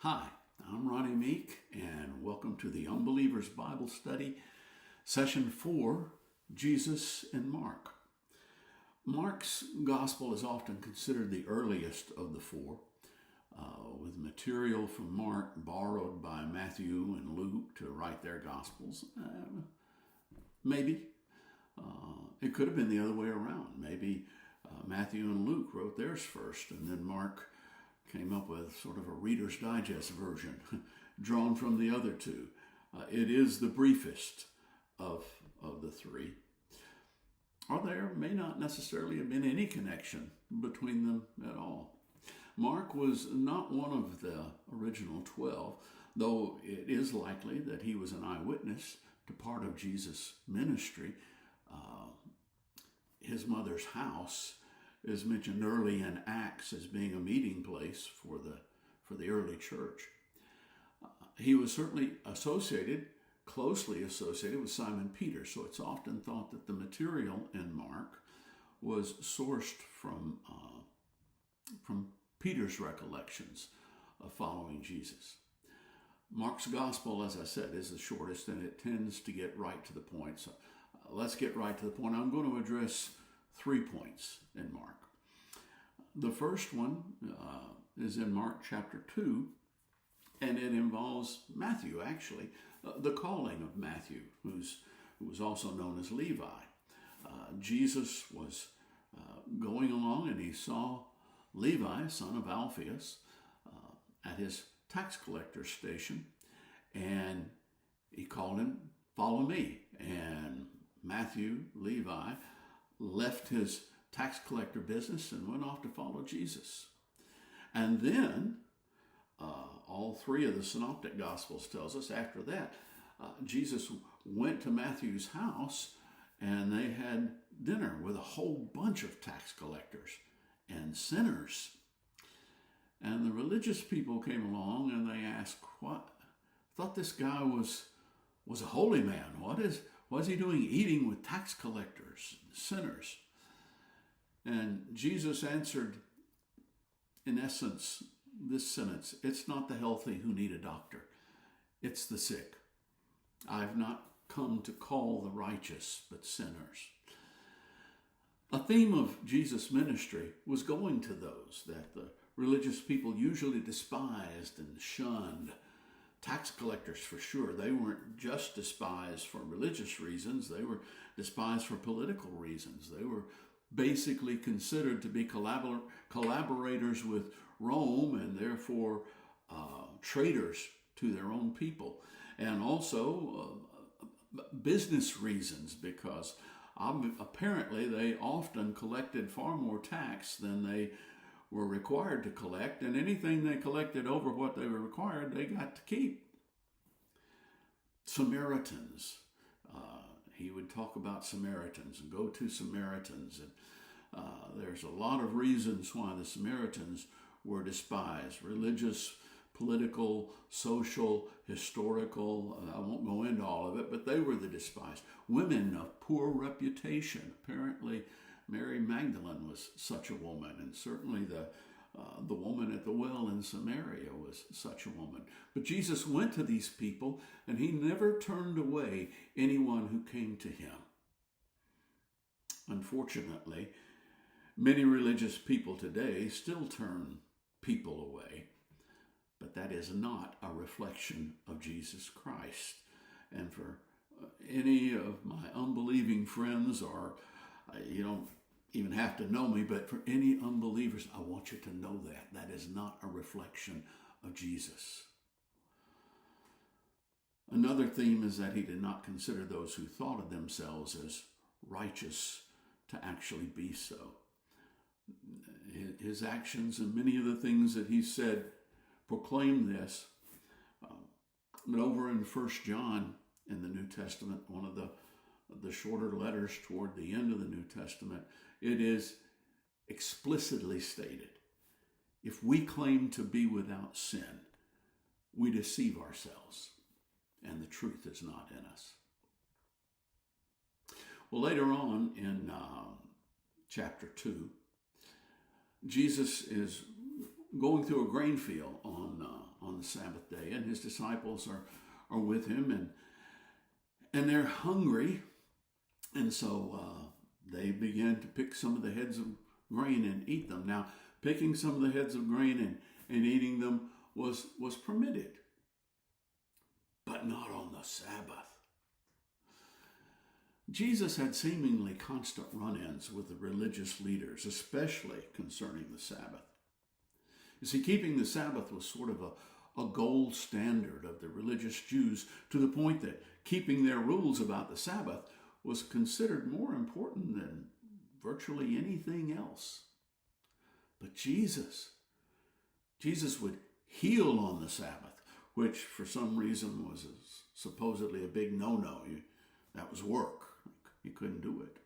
Hi, I'm Ronnie Meek, and welcome to the Unbelievers Bible Study, Session 4, Jesus and Mark. Mark's Gospel is often considered the earliest of the four, with material from Mark borrowed by Matthew and Luke to write their Gospels. Maybe. It could have been the other way around. Maybe Matthew and Luke wrote theirs first, and then Mark came up with sort of a Reader's Digest version drawn from the other two. It is the briefest of the three. Or there may not necessarily have been any connection between them at all. Mark was not one of the original 12, though it is likely that he was an eyewitness to part of Jesus' ministry. His mother's house is mentioned early in Acts as being a meeting place for the early church. He was certainly closely associated with Simon Peter, so it's often thought that the material in Mark was sourced from Peter's recollections of following Jesus. Mark's gospel, as I said, is the shortest, and it tends to get right to the point. So let's get right to the point. I'm going to address 3 points in Mark. The first one is in Mark chapter 2, and it involves Matthew, actually, the calling of Matthew, who was also known as Levi. Jesus was going along, and he saw Levi, son of Alphaeus, at his tax collector station, and he called him, "Follow me." And Matthew, Levi, left his tax collector business and went off to follow Jesus. And then all three of the synoptic gospels tells us after that Jesus went to Matthew's house, and they had dinner with a whole bunch of tax collectors and sinners. And the religious people came along and they asked, "What? Thought this guy was a holy man. What is he doing eating with tax collectors and sinners?" And Jesus answered, in essence, this sentence: "It's not the healthy who need a doctor, it's the sick. I've not come to call the righteous, but sinners." A theme of Jesus' ministry was going to those that the religious people usually despised and shunned. Tax collectors, for sure. They weren't just despised for religious reasons. They were despised for political reasons. They were basically considered to be collaborators with Rome, and therefore traitors to their own people. And also business reasons, because apparently they often collected far more tax than they were required to collect, and anything they collected over what they were required, they got to keep. Samaritans. He would talk about Samaritans and go to Samaritans, and there's a lot of reasons why the Samaritans were despised: religious, political, social, historical. I won't go into all of it, but they were the despised. Women of poor reputation. Apparently, Mary Magdalene was such a woman, and certainly the woman at the well in Samaria was such a woman. But Jesus went to these people, and he never turned away anyone who came to him. Unfortunately, many religious people today still turn people away, but that is not a reflection of Jesus Christ. And for any of my unbelieving friends, or you don't even have to know me, but for any unbelievers, I want you to know that is not a reflection of Jesus. Another theme is that he did not consider those who thought of themselves as righteous to actually be so. His actions and many of the things that he said proclaim this. But over in 1 John in the New Testament, one of the shorter letters toward the end of the New Testament, it is explicitly stated: if we claim to be without sin, we deceive ourselves, and the truth is not in us. Well, later on in chapter 2, Jesus is going through a grain field on the Sabbath day, and his disciples are with him, and they're hungry, and so they began to pick some of the heads of grain and eat them. Now, picking some of the heads of grain and eating them was permitted, but not on the Sabbath. Jesus had seemingly constant run-ins with the religious leaders, especially concerning the Sabbath. You see, keeping the Sabbath was sort of a gold standard of the religious Jews, to the point that keeping their rules about the Sabbath was considered more important than virtually anything else. But Jesus would heal on the Sabbath, which for some reason was supposedly a big no-no. That was work. You couldn't do it.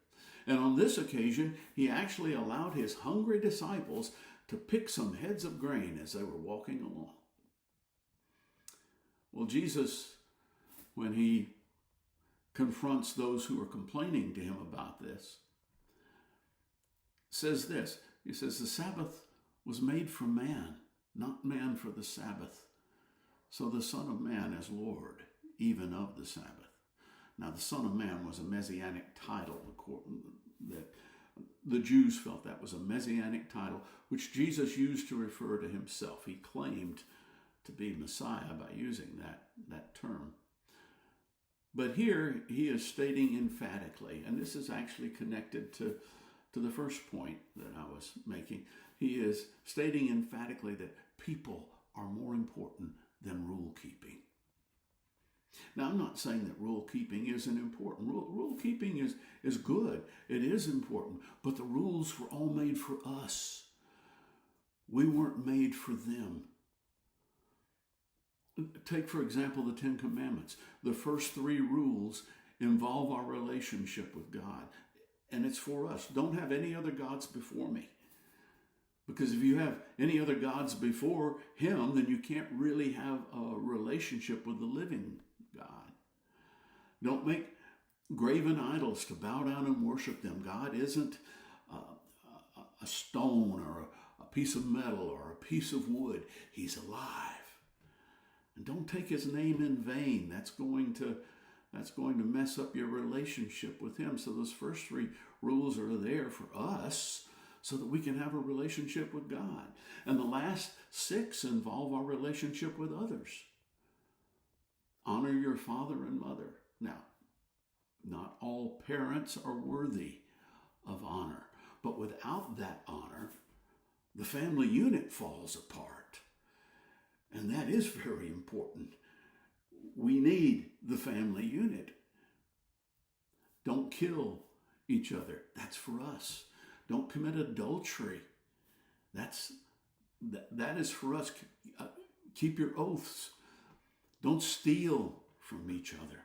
And on this occasion, he actually allowed his hungry disciples to pick some heads of grain as they were walking along. Well, Jesus, when he confronts those who are complaining to him about this, says this. He says, the Sabbath was made for man, not man for the Sabbath. So the Son of Man is Lord, even of the Sabbath. Now, the Son of Man was a messianic title that the Jews felt that was a messianic title, which Jesus used to refer to himself. He claimed to be Messiah by using that term. But here he is stating emphatically, and this is actually connected to the first point that I was making. He is stating emphatically that people are more important than rule keeping. Now, I'm not saying that rule keeping isn't important. Rule keeping is good. It is important. But the rules were all made for us. We weren't made for them. Take, for example, the Ten Commandments. The first 3 rules involve our relationship with God. And it's for us. Don't have any other gods before me. Because if you have any other gods before him, then you can't really have a relationship with the living God. Don't make graven idols to bow down and worship them. God isn't a stone or a piece of metal or a piece of wood. He's alive. And don't take his name in vain. That's going to mess up your relationship with him. So those first 3 rules are there for us so that we can have a relationship with God. And the last 6 involve our relationship with others. Honor your father and mother. Now, not all parents are worthy of honor, but without that honor, the family unit falls apart. And that is very important. We need the family unit. Don't kill each other. That's for us. Don't commit adultery. That is for us. Keep your oaths. Don't steal from each other.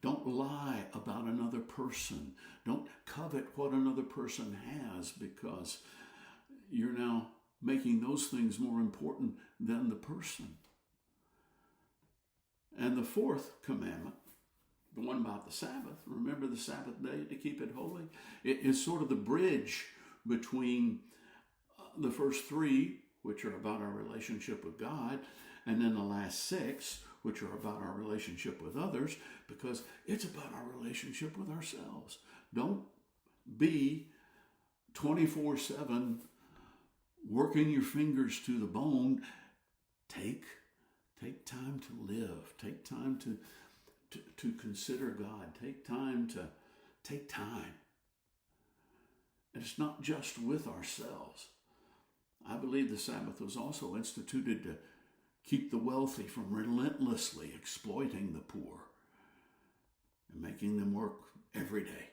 Don't lie about another person. Don't covet what another person has, because you're now making those things more important than the person. And the 4th commandment, the one about the Sabbath, remember the Sabbath day to keep it holy. It is sort of the bridge between the first 3, which are about our relationship with God, and then the last 6, which are about our relationship with others, because it's about our relationship with ourselves. Don't be 24/7 working your fingers to the bone. Take time to live. Take time to consider God. Take time. And it's not just with ourselves. I believe the Sabbath was also instituted to keep the wealthy from relentlessly exploiting the poor and making them work every day.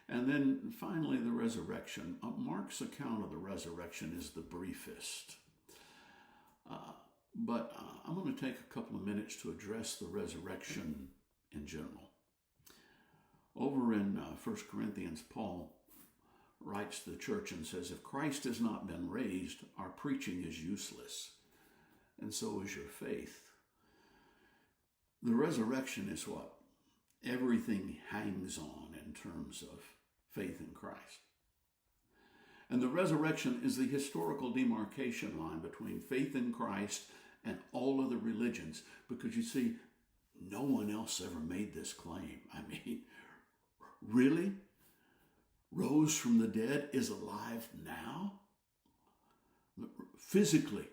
And then finally, the resurrection. Mark's account of the resurrection is the briefest. But I'm going to take a couple of minutes to address the resurrection in general. Over in 1 Corinthians, Paul writes to the church and says, if Christ has not been raised, our preaching is useless, and so is your faith. The resurrection is what everything hangs on in terms of faith in Christ. And the resurrection is the historical demarcation line between faith in Christ and all other religions. Because you see, no one else ever made this claim. I mean, really? Rose from the dead is alive now? Physically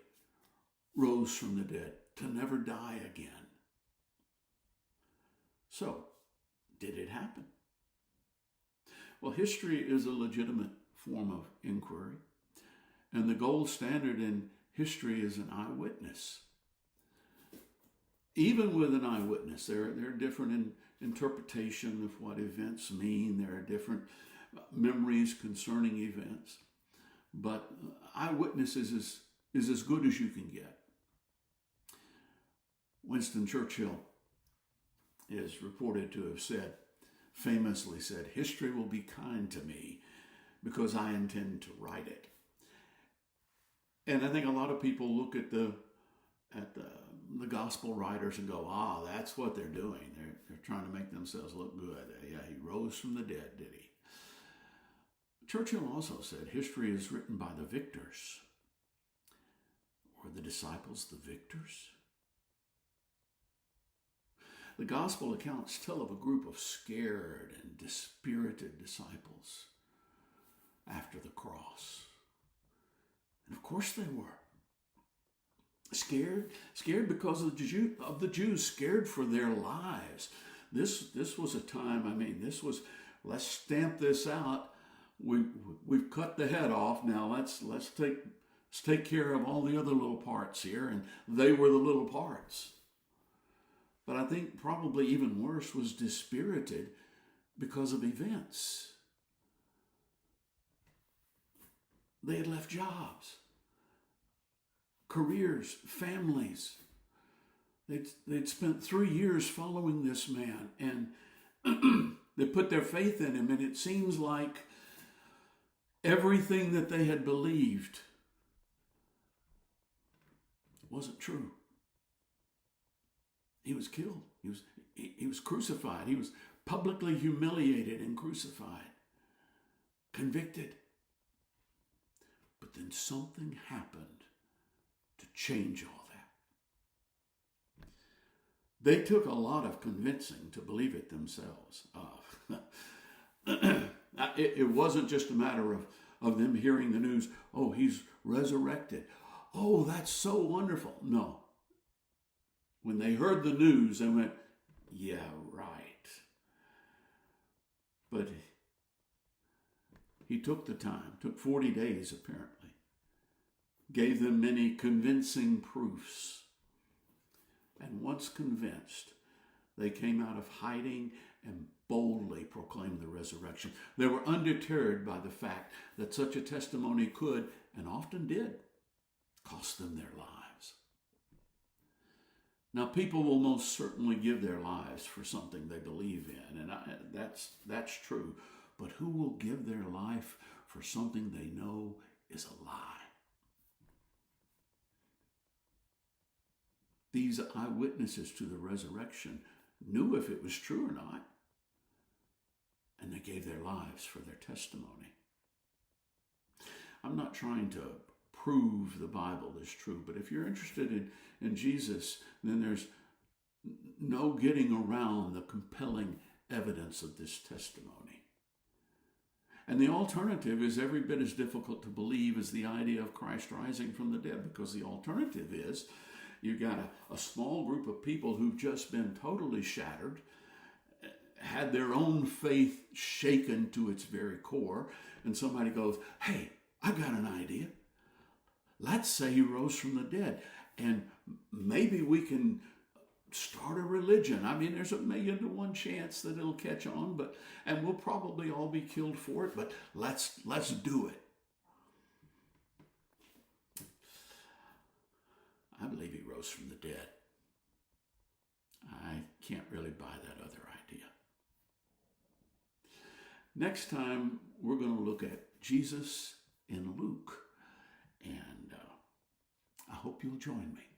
rose from the dead to never die again. So, did it happen? Well, history is a legitimate form of inquiry, and the gold standard in history is an eyewitness. Even with an eyewitness, there are different interpretation of what events mean. There are different memories concerning events. But eyewitnesses is as good as you can get. Winston Churchill is reported to have famously said, "History will be kind to me because I intend to write it." And I think a lot of people look at the gospel writers and go, that's what they're doing. They're trying to make themselves look good. Yeah, he rose from the dead, did he? Churchill also said, history is written by the victors. Were the disciples the victors? The gospel accounts tell of a group of scared and dispirited disciples after the cross. And of course they were. Scared because of the Jews, scared for their lives. This was a time, let's stamp this out. We've cut the head off. Now let's take care of all the other little parts here, and they were the little parts. But I think probably even worse was dispirited because of events. They had left jobs, careers, families. They'd spent 3 years following this man, and they put their faith in him, and it seems like everything that they had believed wasn't true. He was killed. He was crucified. He was publicly humiliated and crucified, convicted. But then something happened to change all that. They took a lot of convincing to believe it themselves. It wasn't just a matter of them hearing the news, he's resurrected. Oh, that's so wonderful. No. When they heard the news, they went, yeah, right. But he took the time, took 40 days apparently, gave them many convincing proofs. And once convinced, they came out of hiding and boldly proclaimed the resurrection. They were undeterred by the fact that such a testimony could, and often did, cost them their lives. Now, people will most certainly give their lives for something they believe in, and that's true. But who will give their life for something they know is a lie? These eyewitnesses to the resurrection knew if it was true or not, and they gave their lives for their testimony. I'm not trying to prove the Bible is true, but if you're interested in Jesus, then there's no getting around the compelling evidence of this testimony. And the alternative is every bit as difficult to believe as the idea of Christ rising from the dead, because the alternative is you've got a small group of people who've just been totally shattered, had their own faith shaken to its very core, and somebody goes, hey, I got an idea. Let's say he rose from the dead, and maybe we can start a religion. There's 1,000,000 to 1 chance that it'll catch on, and we'll probably all be killed for it, but let's do it. I believe he rose from the dead. I can't really buy that other idea. Next time, we're going to look at Jesus in Luke, and I hope you'll join me.